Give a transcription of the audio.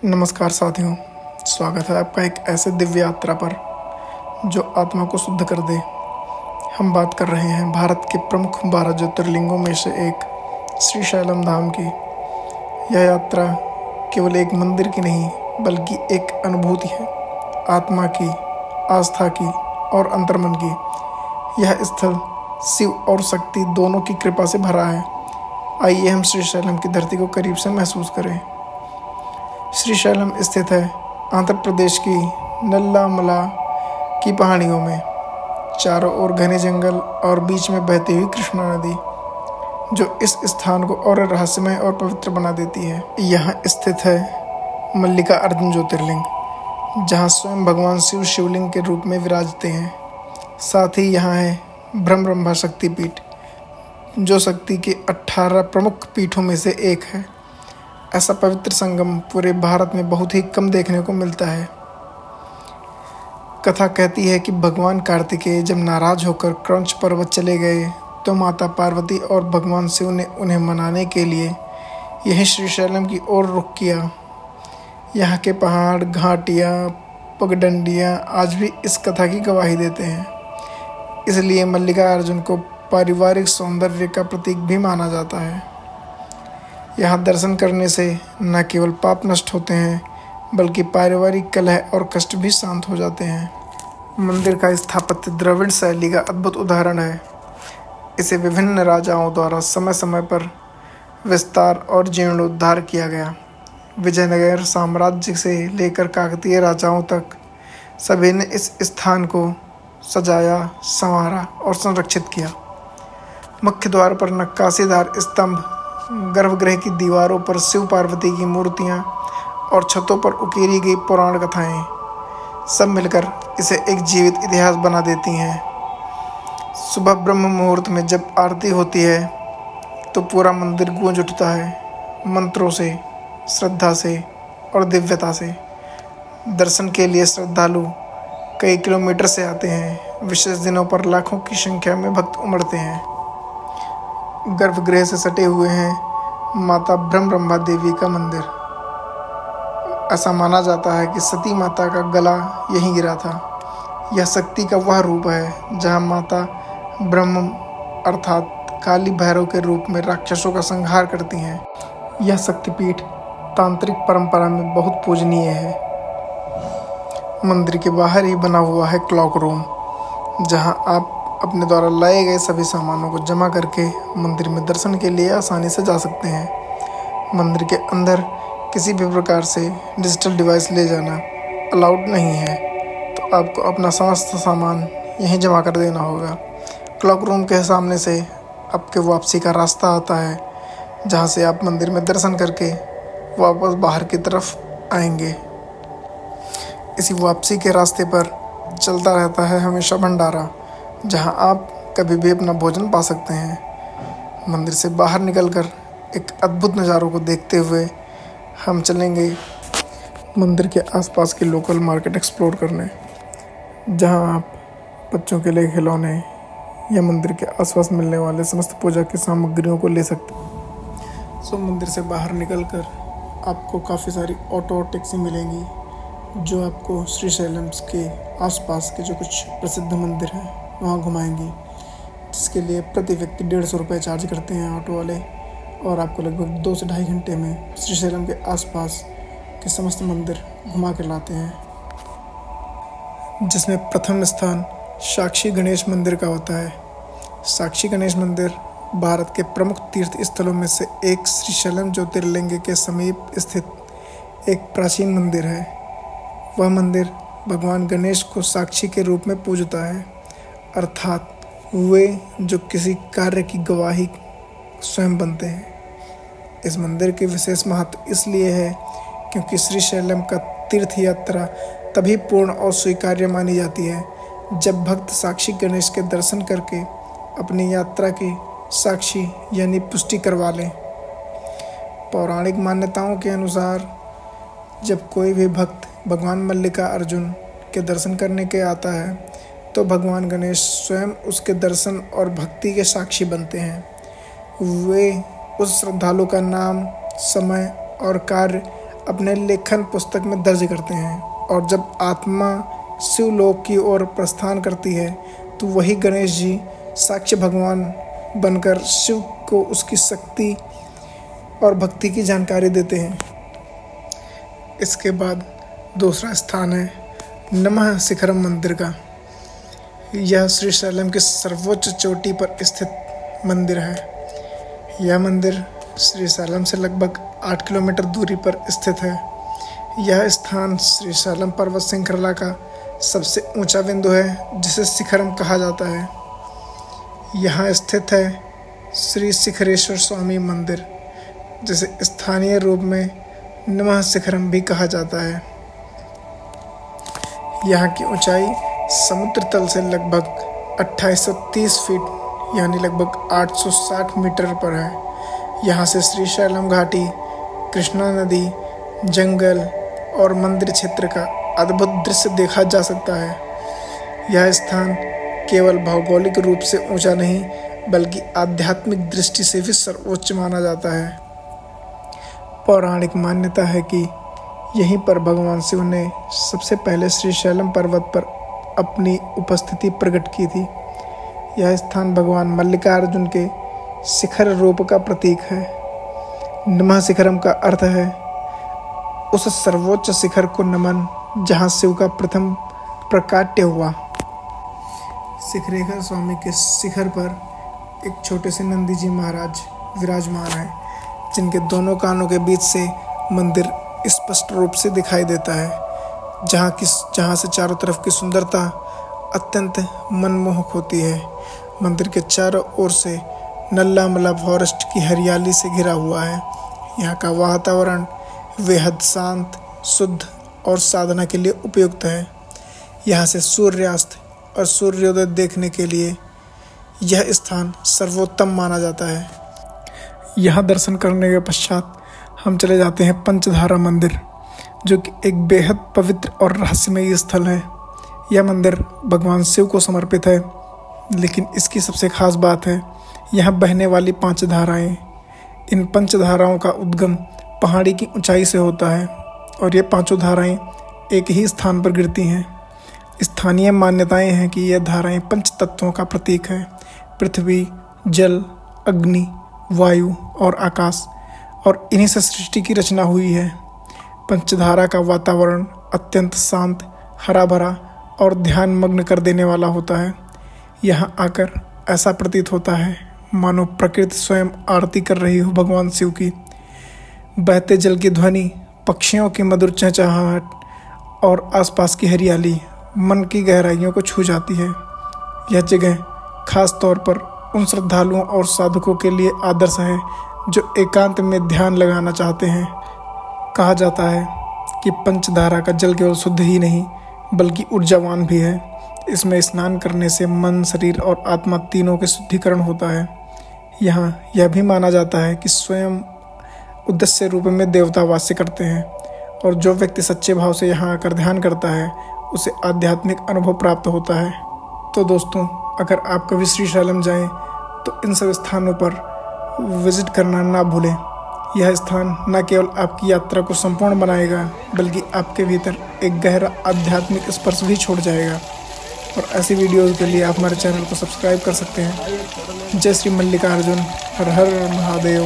नमस्कार साथियों, स्वागत है आपका एक ऐसे दिव्य यात्रा पर जो आत्मा को शुद्ध कर दे। हम बात कर रहे हैं भारत के प्रमुख 12 ज्योतिर्लिंगों में से एक श्री शैलम धाम की। यह यात्रा केवल एक मंदिर की नहीं बल्कि एक अनुभूति है, आत्मा की, आस्था की और अंतर्मन की। यह स्थल शिव और शक्ति दोनों की कृपा से भरा है। आइए हम श्री शैलम की धरती को करीब से महसूस करें। श्री शैलम स्थित है आंध्र प्रदेश की नल्लामला की पहाड़ियों में। चारों ओर घने जंगल और बीच में बहती हुई कृष्णा नदी, जो इस स्थान को और रहस्यमय और पवित्र बना देती है। यहाँ स्थित है मल्लिकार्जुन ज्योतिर्लिंग, जहाँ स्वयं भगवान शिव शिवलिंग के रूप में विराजते हैं। साथ ही यहाँ है ब्रह्मा शक्तिपीठ, जो शक्ति के 18 प्रमुख पीठों में से एक है। ऐसा पवित्र संगम पूरे भारत में बहुत ही कम देखने को मिलता है। कथा कहती है कि भगवान कार्तिकेय जब नाराज होकर क्रौंच पर्वत चले गए तो माता पार्वती और भगवान शिव ने उन्हें मनाने के लिए यहीं श्री शैलम की ओर रुख किया। यहाँ के पहाड़, घाटियाँ, पगडंडियाँ आज भी इस कथा की गवाही देते हैं। इसलिए मल्लिकार्जुन को पारिवारिक सौंदर्य का प्रतीक भी माना जाता है। यहाँ दर्शन करने से न केवल पाप नष्ट होते हैं बल्कि पारिवारिक कलह और कष्ट भी शांत हो जाते हैं। मंदिर का स्थापत्य द्रविड़ शैली का अद्भुत उदाहरण है। इसे विभिन्न राजाओं द्वारा समय समय पर विस्तार और जीर्णोद्धार किया गया। विजयनगर साम्राज्य से लेकर काकतीय राजाओं तक सभी ने इस स्थान को सजाया, संवारा और संरक्षित किया। मुख्य द्वार पर नक्काशीदार स्तंभ, गर्भगृह की दीवारों पर शिव पार्वती की मूर्तियाँ और छतों पर उकेरी गई पुराण कथाएं सब मिलकर इसे एक जीवित इतिहास बना देती हैं। सुबह ब्रह्म मुहूर्त में जब आरती होती है तो पूरा मंदिर गूंज उठता है, मंत्रों से, श्रद्धा से और दिव्यता से। दर्शन के लिए श्रद्धालु कई किलोमीटर से आते हैं। विशेष दिनों पर लाखों की संख्या में भक्त उमड़ते हैं। गर्भगृह से सटे हुए हैं माता ब्रह्मा देवी का मंदिर। ऐसा माना जाता है कि सती माता का गला यहीं गिरा था। यह शक्ति का वह रूप है जहां माता ब्रह्म अर्थात काली भैरव के रूप में राक्षसों का संहार करती हैं। यह शक्तिपीठ तांत्रिक परंपरा में बहुत पूजनीय है। मंदिर के बाहर ही बना हुआ है क्लॉक रूम, जहां आप अपने द्वारा लाए गए सभी सामानों को जमा करके मंदिर में दर्शन के लिए आसानी से जा सकते हैं। मंदिर के अंदर किसी भी प्रकार से डिजिटल डिवाइस ले जाना अलाउड नहीं है, तो आपको अपना समस्त सामान यहीं जमा कर देना होगा। क्लॉक रूम के सामने से आपके वापसी का रास्ता आता है, जहां से आप मंदिर में दर्शन करके वापस बाहर की तरफ आएंगे। इसी वापसी के रास्ते पर चलता रहता है हमेशा भंडारा, जहां आप कभी भी अपना भोजन पा सकते हैं। मंदिर से बाहर निकलकर एक अद्भुत नज़ारों को देखते हुए हम चलेंगे मंदिर के आसपास के लोकल मार्केट एक्सप्लोर करने, जहां आप बच्चों के लिए खिलौने या मंदिर के आसपास मिलने वाले समस्त पूजा की सामग्रियों को ले सकते हैं। मंदिर से बाहर निकलकर आपको काफ़ी सारी ऑटो और टैक्सी मिलेंगी, जो आपको श्री शैलम के आसपास के जो कुछ प्रसिद्ध मंदिर हैं वहाँ घुमाएंगी, जिसके लिए प्रति व्यक्ति 150 रुपये चार्ज करते हैं ऑटो वाले, और आपको लगभग 2 से ढाई घंटे में श्री शैलम के आसपास के समस्त मंदिर घुमा कर लाते हैं। जिसमें प्रथम स्थान साक्षी गणेश मंदिर का होता है। साक्षी गणेश मंदिर भारत के प्रमुख तीर्थ स्थलों में से एक श्री शैलम ज्योतिर्लिंग के समीप स्थित एक प्राचीन मंदिर है। वह मंदिर भगवान गणेश को साक्षी के रूप में पूजता है, अर्थात वे जो किसी कार्य की गवाही स्वयं बनते हैं। इस मंदिर के विशेष महत्व इसलिए है क्योंकि श्री शैलम का तीर्थ यात्रा तभी पूर्ण और स्वीकार्य मानी जाती है जब भक्त साक्षी गणेश के दर्शन करके अपनी यात्रा की साक्षी यानी पुष्टि करवा लें। पौराणिक मान्यताओं के अनुसार जब कोई भी भक्त भगवान मल्लिकार्जुन के दर्शन करने के आता है तो भगवान गणेश स्वयं उसके दर्शन और भक्ति के साक्षी बनते हैं। वे उस श्रद्धालु का नाम, समय और कार्य अपने लेखन पुस्तक में दर्ज करते हैं। और जब आत्मा शिवलोक की ओर प्रस्थान करती है तो वही गणेश जी साक्ष्य भगवान बनकर शिव को उसकी शक्ति और भक्ति की जानकारी देते हैं। इसके बाद दूसरा स्थान है नमः शिखरम मंदिर का। यह श्रीशैलम की सर्वोच्च चोटी पर स्थित मंदिर है। यह मंदिर श्रीशैलम से लगभग 8 किलोमीटर दूरी पर स्थित है। यह स्थान श्रीशैलम पर्वत श्रृंखला का सबसे ऊंचा बिंदु है, जिसे शिखरम कहा जाता है। यहाँ स्थित है श्री शिखरेश्वर स्वामी मंदिर, जिसे स्थानीय रूप में नमः शिखरम भी कहा जाता है। यहाँ की ऊंचाई समुद्र तल से लगभग 2830 फीट यानी लगभग 860 मीटर पर है। यहाँ से श्रीशैलम घाटी, कृष्णा नदी, जंगल और मंदिर क्षेत्र का अद्भुत दृश्य देखा जा सकता है। यह स्थान केवल भौगोलिक रूप से ऊंचा नहीं बल्कि आध्यात्मिक दृष्टि से भी सर्वोच्च माना जाता है। पौराणिक मान्यता है कि यहीं पर भगवान शिव ने सबसे पहले श्रीशैलम पर्वत पर अपनी उपस्थिति प्रकट की थी। यह स्थान भगवान मल्लिकार्जुन के शिखर रूप का प्रतीक है। नमः शिखरम का अर्थ है उस सर्वोच्च शिखर को नमन जहाँ शिव का प्रथम प्रकाट्य हुआ। शिखरेश्वर स्वामी के शिखर पर एक छोटे से नंदी जी महाराज विराजमान है, जिनके दोनों कानों के बीच से मंदिर स्पष्ट रूप से दिखाई देता है, जहाँ से चारों तरफ की सुंदरता अत्यंत मनमोहक होती है। मंदिर के चारों ओर से नल्ला मला फॉरेस्ट की हरियाली से घिरा हुआ है। यहाँ का वातावरण बेहद शांत, शुद्ध और साधना के लिए उपयुक्त है। यहाँ से सूर्यास्त और सूर्योदय देखने के लिए यह स्थान सर्वोत्तम माना जाता है। यहाँ दर्शन करने के पश्चात हम चले जाते हैं पंचधारा मंदिर, जो कि एक बेहद पवित्र और रहस्यमयी स्थल है। यह मंदिर भगवान शिव को समर्पित है, लेकिन इसकी सबसे खास बात है यहाँ बहने वाली 5 धाराएं। इन 5 धाराओं का उद्गम पहाड़ी की ऊंचाई से होता है और ये 5 धाराएं एक ही स्थान पर गिरती हैं। स्थानीय मान्यताएं हैं कि यह धाराएं 5 तत्वों का प्रतीक है: पृथ्वी, जल, अग्नि, वायु और आकाश, और इन्हीं से सृष्टि की रचना हुई है। पंचधारा का वातावरण अत्यंत शांत, हरा भरा और ध्यान मग्न कर देने वाला होता है। यहाँ आकर ऐसा प्रतीत होता है मानो प्रकृति स्वयं आरती कर रही हो भगवान शिव की। बहते जल की ध्वनि, पक्षियों की मधुर चहचहाहट और आसपास की हरियाली मन की गहराइयों को छू जाती है। यह जगह खास तौर पर उन श्रद्धालुओं और साधकों के लिए आदर्श है जो एकांत में ध्यान लगाना चाहते हैं। कहा जाता है कि पंचधारा का जल केवल शुद्ध ही नहीं बल्कि ऊर्जावान भी है। इसमें स्नान करने से मन, शरीर और आत्मा तीनों के शुद्धिकरण होता है। यहाँ यह भी माना जाता है कि स्वयं उद्देश्य रूप में देवता वास करते हैं और जो व्यक्ति सच्चे भाव से यहाँ आकर ध्यान करता है उसे आध्यात्मिक अनुभव प्राप्त होता है। तो दोस्तों, अगर आप कभी श्रीशैलम जाएं तो इन सब स्थानों पर विजिट करना ना भूलें। यह स्थान न केवल आपकी यात्रा को संपूर्ण बनाएगा बल्कि आपके भीतर एक गहरा आध्यात्मिक स्पर्श भी छोड़ जाएगा। और ऐसी वीडियोज़ के लिए आप हमारे चैनल को सब्सक्राइब कर सकते हैं। जय श्री मल्लिकार्जुन, हर हर महादेव।